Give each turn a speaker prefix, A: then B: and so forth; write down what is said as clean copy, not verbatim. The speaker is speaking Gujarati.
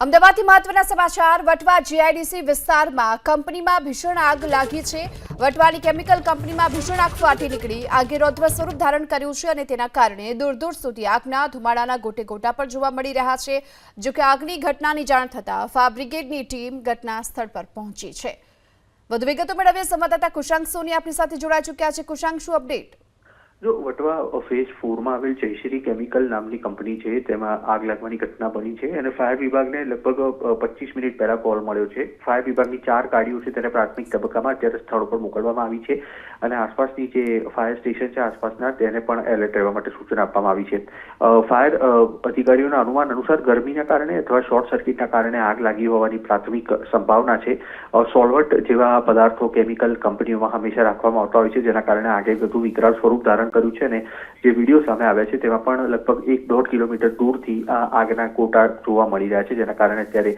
A: અમદાવાદથી મહત્વના સમાચાર વટવા જીઆઈડીસી વિસ્તારમાં કંપનીમાં ભીષણ આગ લાગી છે। વટવાની કેમિકલ કંપનીમાં ભીષણ આગ ફાટી નીકળી આગે રૌદ્ર સ્વરૂપ ધારણ કર્યું છે અને તેના કારણે દૂર દૂર સુધી આગના ધુમાડાના ગોટે ગોટા પણ જોવા મળી રહ્યા છે। જો કે આગની ઘટનાની જાણ થતાં ફાયર બ્રિગેડની ટીમ ઘટના સ્થળ પર પહોંચી છે। વધુ વિગતો મેળવીએ સંવાદદાતા કુશાંક સોની આપણી સાથે જોડાઈ ચૂક્યા છે। કુશાંક, શું અપડેટ?
B: जो वटवा फेज 4 में आवेल जयश्री केमिकल नामनी कंपनी है तेमां आग लागवानी घटना बनी है और फायर विभाग ने लगभग 25 मिनिट पहला कॉल मळ्यो छे। फायर विभाग की 4 गाड़ियों से तेने प्राथमिक तबक्का में अत्यारे स्थल पर मोकलवामां आवी छे और आसपासनी जे फायर स्टेशन है आसपासना तेने पण एलर्ट रहेवा माटे सूचना आपवामां आवी छे। फायर अधिकारीओना अनुमान अनुसार गर्मीना कारणे अथवा शॉर्ट सर्किटना कारणे आग लागी होवानी प्राथमिक संभावना है। सोलवट जेवा पदार्थों केमिकल कंपनीओं में हमेशा राखवामां आवता होय छे जेना कारणे आगे વધુ વિકરાળ સ્વરૂપ ધારણ કર્યું છે ને જે વિડીયો સામે આવ્યા છે તેમાં પણ લગભગ 1-1.5 કિલોમીટર દૂરથી આ આગના કોટા જોવા મળી રહ્યા છે જેના કારણે અત્યારે